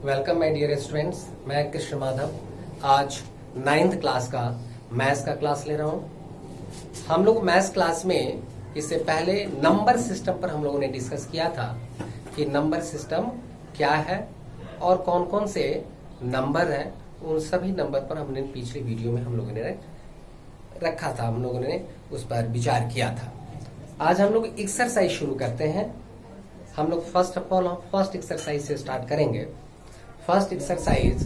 Welcome my dear students. मैं कृष्ण माधव आज 9th class का मैथ्स का क्लास ले रहा हूं। हम लोग मैथ्स क्लास में इससे पहले नंबर सिस्टम पर हम लोगों ने डिस्कस किया था कि नंबर सिस्टम क्या है और कौन कौन से नंबर हैं। उन सभी नंबर पर हमने पिछले वीडियो में हम लोगों ने रखा था, हम लोगों ने उस पर विचार किया था। आज हम लोग एक्सरसाइज शुरू करते हैं। हम लोग first of all first exercise से स्टार्ट करेंगे। फर्स्ट एक्सरसाइज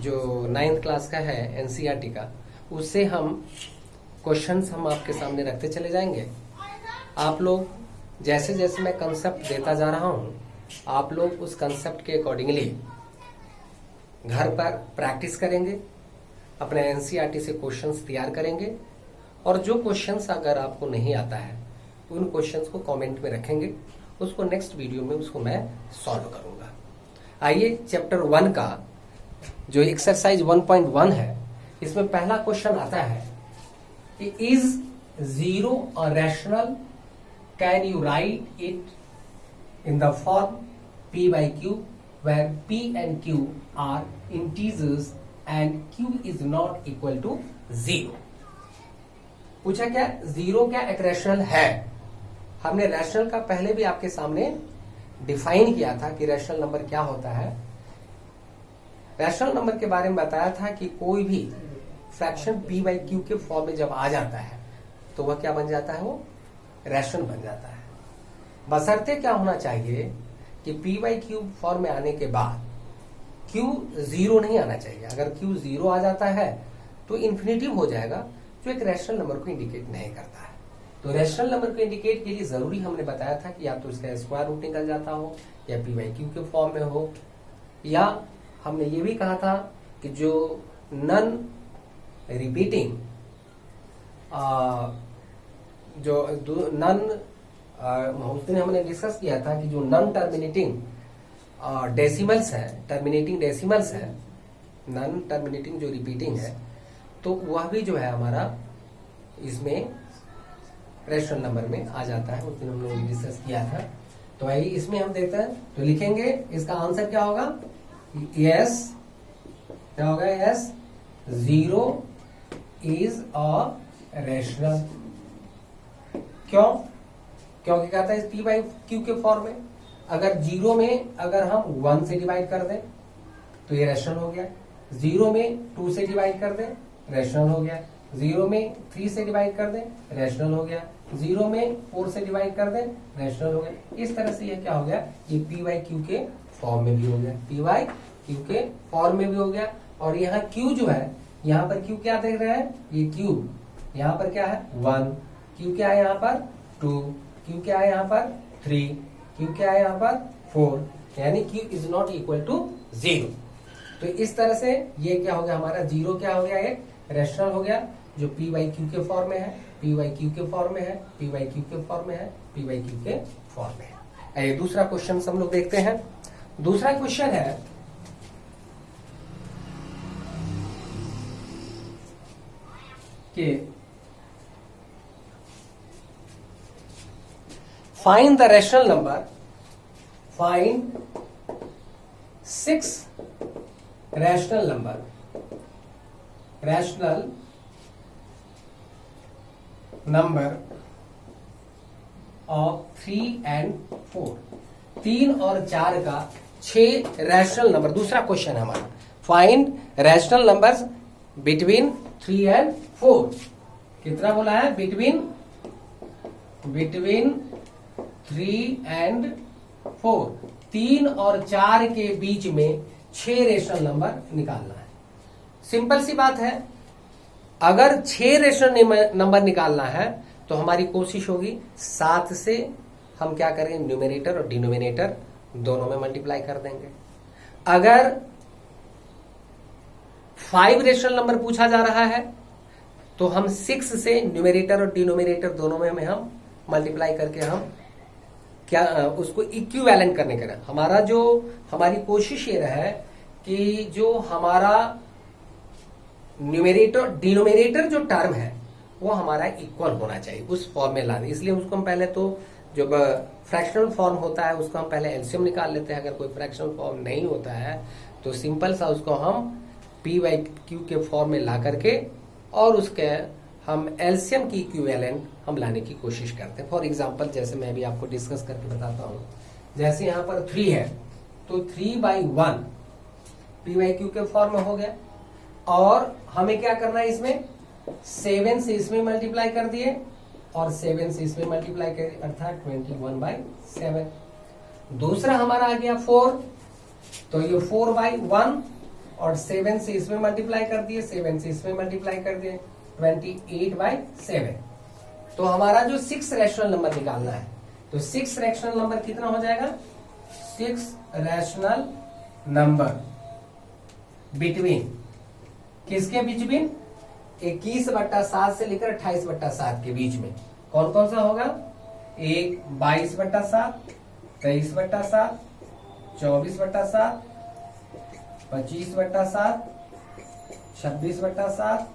जो 9th क्लास का है एनसीईआरटी का, उससे हम क्वेश्चंस हम आपके सामने रखते चले जाएंगे। आप लोग जैसे जैसे मैं कंसेप्ट देता जा रहा हूं, आप लोग उस कंसेप्ट के अकॉर्डिंगली घर पर प्रैक्टिस करेंगे, अपने एनसीईआरटी से क्वेश्चंस तैयार करेंगे और जो क्वेश्चंस अगर आपको नहीं आता है उन क्वेश्चंस को कमेंट में रखेंगे। उसको नेक्स्ट वीडियो में उसको मैं सॉल्व करूंगा। आइए चैप्टर 1 का जो एक्सरसाइज 1.1 है, इसमें पहला क्वेश्चन आता है कि is zero a rational, can you right it in the form p by q where p and q are integers and q is not equal to 0। पूछा क्या जीरो क्या एक रैशनल है। हमने रैशनल का पहले भी आपके सामने डिफाइन किया था कि रैशनल नंबर क्या होता है। रैशनल नंबर के बारे में बताया था कि कोई भी फ्रैक्शन p by q के फॉर्म में जब आ जाता है तो वह क्या बन जाता है, वो रैशनल बन जाता है। बशर्ते क्या होना चाहिए कि p by q फॉर्म में आने के बाद q जीरो नहीं आना चाहिए। अगर q जीरो आ जाता है तो इन्फिनिटिव हो जाएगा, जो एक रैशनल नंबर को इंडिकेट नहीं करता है। तो रैशनल नंबर को इंडिकेट के लिए जरूरी हमने बताया था कि या तो इसका स्क्वायर रूट निकल जाता हो या p by q के फॉर्म में हो, या हमने ये भी कहा था कि जो नन रिपीटिंग जो नन उस दिन हमने डिस्कस किया था कि जो नन टर्मिनेटिंग डेसिमल्स है, टर्मिनेटिंग डेसिमल्स है, नन टर्मिनेटिंग जो रिपीटिंग है, तो वह भी जो है हमारा इसमें रैशनल नंबर में आ जाता है। उस दिन हम लोगों ने डिस्कस किया था। तो आइए इसमें हम देखते हैं, तो लिखेंगे इसका आंसर क्या होगा, यस क्या होगा, yes zero is a rational. क्यों? क्योंकि कहता है p by q के फॉर्म में अगर जीरो में अगर हम 1 से डिवाइड कर दें तो ये रैशनल हो गया, जीरो में 2 से डिवाइड कर दें रैशनल हो गया, जीरो में 3 से डिवाइड कर दें रैशनल हो गया, जीरो में 4 से डिवाइड कर दें रैशनल हो गया। इस तरह से ये क्या हो गया, ये p by q के फॉर्म में भी हो गया, p by q के फॉर्म में भी हो गया। और यहाँ q जो है, यहाँ पर q क्या देख रहे हैं, ये q यहाँ पर क्या है 1, q क्या है यहाँ पर 2, q क्या है यहाँ पर 3, q क्या है यहाँ पर 4, यानी q is not equal to 0। तो इस तरह से ये क्या हो गया, हमारा जीरो क्या हो गया, एक रैशनल हो गया जो p by q के फॉर्म में है, p by q के फॉर्म में है, p by q के फॉर्म में है, p by q के फॉर्म में है। आइए दूसरा क्वेश्चन हम लोग देखते हैं। दूसरा क्वेश्चन है कि find the rational number, find 6 rational number, rational number of 3 and 4, 3 और 4 का 6 रैशनल नंबर। दूसरा क्वेश्चन है हमारा, find rational numbers between 3 and 4। कितना बोला है, बिटवीन 3 and 4, 3 और 4 के बीच में 6 रैशनल नंबर निकालना है। सिंपल सी बात है, अगर 6 रैशनल नंबर निकालना है तो हमारी कोशिश होगी 7 से हम क्या करेंगे, न्यूमरेटर और डिनोमिनेटर दोनों में मल्टीप्लाई कर देंगे। अगर 5 रैशनल नंबर पूछा जा रहा है तो हम 6 से न्यूमरेटर और डिनोमिनेटर दोनों में हम मल्टीप्लाई करके हम क्या उसको इक्विवेलेंट करने का हमारा जो हमारी कोशिश ये रहे कि जो हमारा न्यूमरेटर डिनोमिनेटर जो टर्म है वो हमारा इक्वल होना चाहिए, उस फॉर्म में लाने। इसलिए उसको हम पहले तो जो फ्रैक्शनल फॉर्म होता है उसको हम पहले एलसीएम निकाल लेते हैं। अगर कोई फ्रैक्शनल फॉर्म नहीं होता है तो सिंपल सा उसको हम पी बाई क्यू के फॉर्म में ला करके और उसके हम एलसीएम की इक्विवेलेंट हम लाने की कोशिश करते हैं। फॉर एग्जांपल जैसे मैं भी आपको डिस्कस करके बताता हूं, जैसे यहाँ पर 3 है तो 3/1 पी बाई क्यू के फॉर्म में हो गया, और हमें क्या करना है इसमें 7 से इसमें मल्टीप्लाई कर दिए और 7 से इसमें मल्टीप्लाई कर, अर्थात 21/7। दूसरा हमारा आ गया 4, तो ये 4/1 और 7 से इसमें मल्टीप्लाई कर दिए, 7 से इसमें मल्टीप्लाई कर दिए, 28/7। तो हमारा जो 6 रैशनल नंबर निकालना है, तो 6 रैशनल नंबर कितना हो जाएगा, 6 रैशनल नंबर बिटवीन, किसके बिटवीन, 21/7 से लेकर 28/7 के बीच में कौन कौन सा होगा, एक 22/7, 23/7, 24/7, 25/7, 26/7,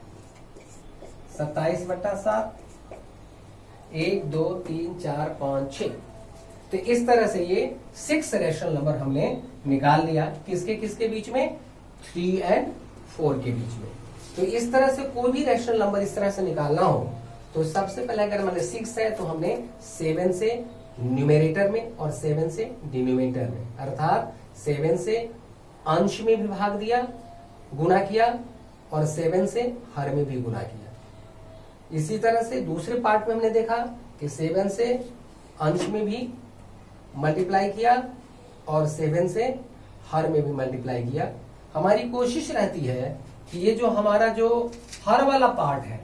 27/7, 1 2 3 4 5 6। तो इस तरह से ये 6 रैशनल नंबर हमने निकाल लिया, किसके किसके बीच में, 3 और 4 के बीच में। तो इस तरह से कोई भी रैशनल नंबर इस तरह से निकालना हो तो सबसे पहले अगर मैंने 6 है तो हमने 7 से न्यूमेरेटर में और 7 से डिनोमिनेटर में, अर्थात 7 से अंश में भी भाग दिया, गुना किया, और 7 से हर में भी गुना किया। इसी तरह से दूसरे पार्ट में हमने देखा कि 7 से अंश में भी मल्टीप्लाई किया और 7 से हर में भी मल्टीप्लाई किया। हमारी कोशिश रहती है कि ये जो हमारा जो हर वाला पार्ट है,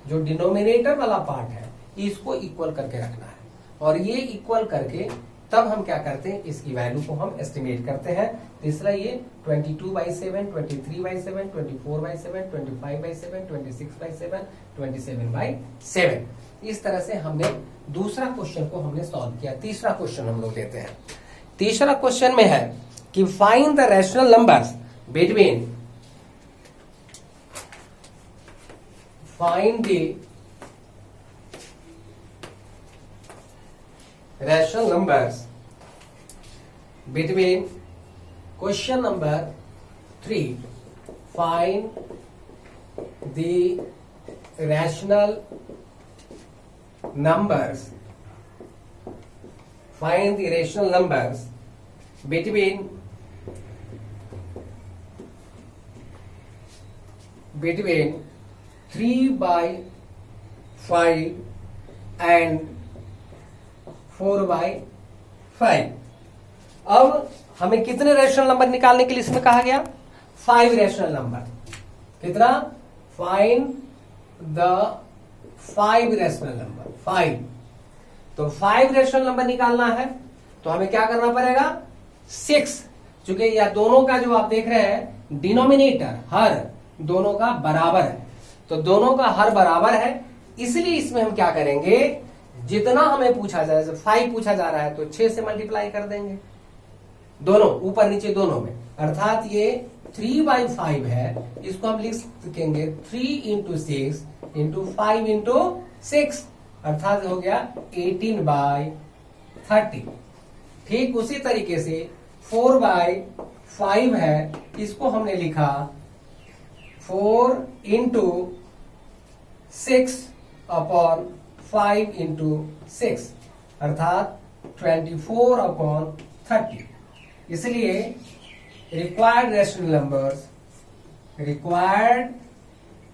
जो डिनोमिनेटर वाला पार्ट है, इसको इक्वल करके रखना है, और ये इक्वल करके तब हम क्या करते हैं, इसकी वैल्यू को हम एस्टिमेट करते हैं। तीसरा ये 22/7, 23/7, 24/7, 25/7, 26/7, 27/7। इस तरह से हमने दूसरा क्वेश्चन को हमने सॉल्व किया। तीसरा क्वेश्चन हम लोग लेते हैं। तीसरा क्वेश्चन में है कि find the rational numbers between, find the rational numbers between, question number 3, find the rational numbers, find the rational numbers between 3/5 and 4/5। अब हमें कितने रैशनल नंबर निकालने के लिए इसमें कहा गया, 5 रैशनल नंबर। कितना, फाइंड द 5 रैशनल नंबर, 5। तो 5 रैशनल नंबर निकालना है तो हमें क्या करना पड़ेगा, 6, चूंकि यह दोनों का जो आप देख रहे हैं डिनोमिनेटर, हर दोनों का बराबर है, तो दोनों का हर बराबर है, इसलिए इसमें हम क्या करेंगे, जितना हमें पूछा जाए, 5 पूछा जा रहा है तो 6 से मल्टीप्लाई कर देंगे दोनों, ऊपर नीचे दोनों में, अर्थात ये 3/5 है, इसको हम लिख सकेंगे 3 × 6 × 5 × 6, अर्थात हो गया 18/30। ठीक उसी तरीके से 4/5 है, इसको हमने लिखा 4 × 6/5 × 6, अर्थात 24/30। इसलिए रिक्वायर्ड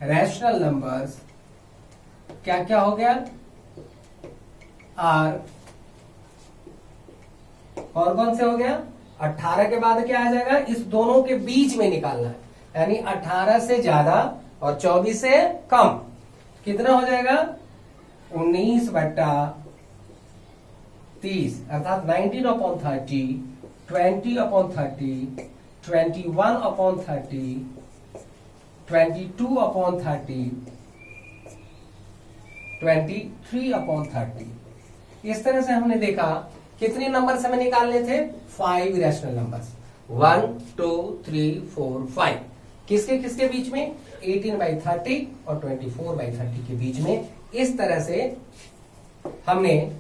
रैशनल नंबर्स क्या क्या हो गया, आर, कौन कौन से हो गया, 18 के बाद क्या आ जाएगा, इस दोनों के बीच में निकालना है, यानी 18 से ज्यादा और 24 से कम, कितना हो जाएगा, 19/30, अर्थात 19/30, 20/30, 21/30, 22/30, 23/30। इस तरह से हमने देखा कितने नंबर हमें निकालने थे, 5 रैशनल नंबर्स, 1 2 3 4 5, किसके किसके बीच में, 18/30 और 24/30 के बीच में। इस तरह से हमने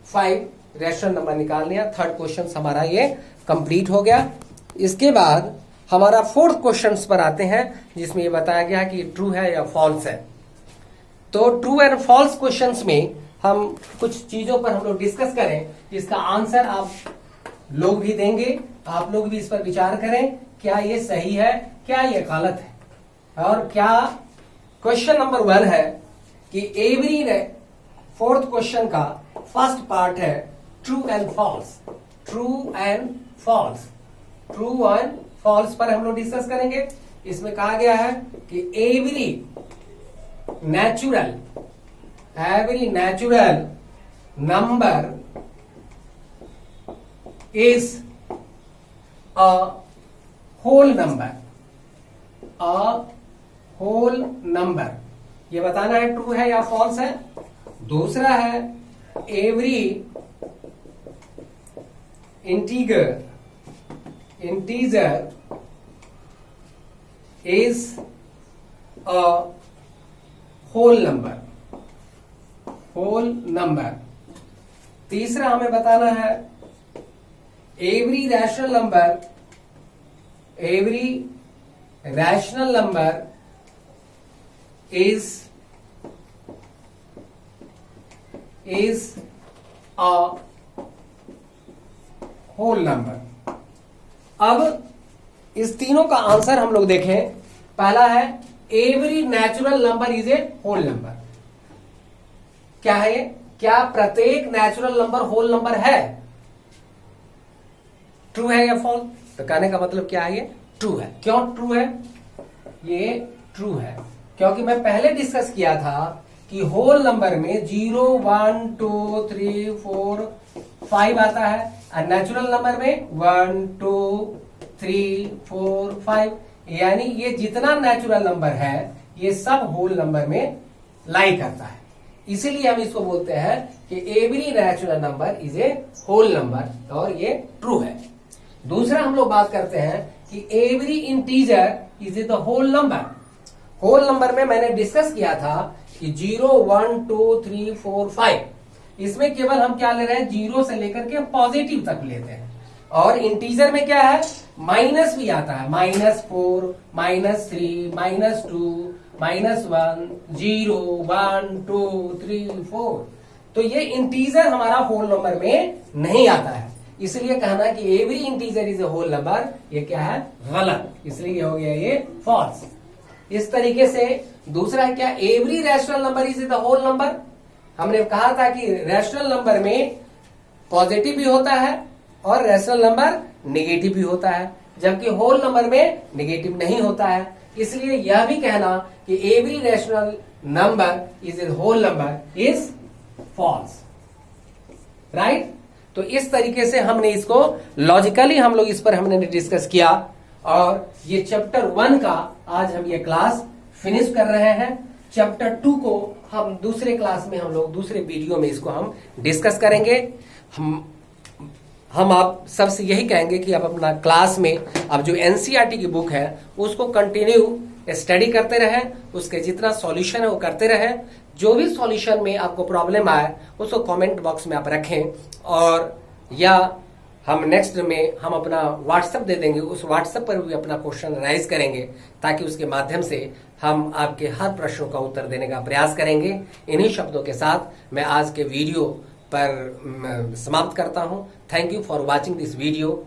5 रैशनल नंबर निकाल लिया। थर्ड क्वेश्चन हमारा ये कंप्लीट हो गया। इसके बाद हमारा फोर्थ क्वेश्चन पर आते हैं, जिसमें ये बताया गया कि ट्रू है या फॉल्स है। तो ट्रू एंड फॉल्स क्वेश्चंस में हम कुछ चीजों पर हम लोग डिस्कस करें, जिसका आंसर आप लोग भी देंगे, आप लोग भी इस पर विचार करें, क्या ये सही है, क्या ये गलत है। और क्या क्वेश्चन नंबर 1 है कि एवरी फोर्थ क्वेश्चन का फर्स्ट पार्ट है true and false. True and false, true and false पर हम लोग डिस्कस करेंगे। इसमें कहा गया है कि every natural number is a whole number. ये बताना है ट्रू है या फॉल्स है। दूसरा है every integer is a whole number. तीसरा हमें बताना है every rational number is a whole number। अब इस तीनों का आंसर हम लोग देखें। पहला है every natural number is a whole number. क्या है ये? क्या प्रत्येक नेचुरल नंबर होल नंबर है? ट्रू है या फॉल्स? तो कहने का मतलब क्या है? ये ट्रू है। क्यों ट्रू है? ये ट्रू है क्योंकि मैं पहले डिस्कस किया था कि होल नंबर में 0, 1, 2, 3, 4, 5 आता है और नेचुरल नंबर में 1, 2, 3, 4, 5, यानी ये जितना नेचुरल नंबर है ये सब होल नंबर में लाई करता है। इसीलिए हम इसको बोलते हैं कि every natural number is a whole number, और ये ट्रू है। दूसरा हम लोग बात करते हैं कि every integer is a the whole number. Whole number में मैंने डिस्कस किया था कि 0, 1, 2, 3, 4, 5, इसमें केवल हम क्या ले रहे हैं? 0 से लेकर के पॉजिटिव तक लेते हैं। और इंटीजर में क्या है? माइनस भी आता है, -4, -3, -2, -1, 0, 1, 2, 3, 4। तो ये इंटीजर हमारा होल नंबर में नहीं आता है। इसलिए कहना कि every integer is a whole number, ये क्या है? गलत। इसलिए हो गया ये फॉल्स। इस तरीके से दूसरा है क्या? Every rational number is the whole number. हमने कहा था कि रैशनल नंबर में पॉजिटिव भी होता है और रैशनल नंबर नेगेटिव भी होता है, जबकि होल नंबर में नेगेटिव नहीं होता है। इसलिए यह भी कहना कि every rational number is a whole number is false, right. तो इस तरीके से हमने इसको लॉजिकली हम लोग इस पर हमने डिस्कस किया, और ये चैप्टर 1 का आज हम ये क्लास फिनिश कर रहे हैं। चैप्टर 2 को हम दूसरे क्लास में, हम लोग दूसरे वीडियो में इसको हम डिस्कस करेंगे। हम आप सबसे यही कहेंगे कि आप अपना क्लास में अब जो एनसीईआरटी की बुक है उसको कंटिन्यू स्टडी करते रहें, उसके जितना सॉल्यूशन है वो करते रहें। जो भी सॉल्यूशन में आपको प्रॉब्लम आए उसको कमेंट बॉक्स में आप रखें, और या हम नेक्स्ट में हम अपना व्हाट्सएप दे देंगे, उस व्हाट्सएप पर भी अपना क्वेश्चन राइज करेंगे, ताकि उसके माध्यम से हम आपके हर प्रश्नों का उत्तर देने का प्रयास करेंगे। इन्हीं शब्दों के साथ मैं आज के वीडियो पर समाप्त करता हूं। Thank you for watching this video.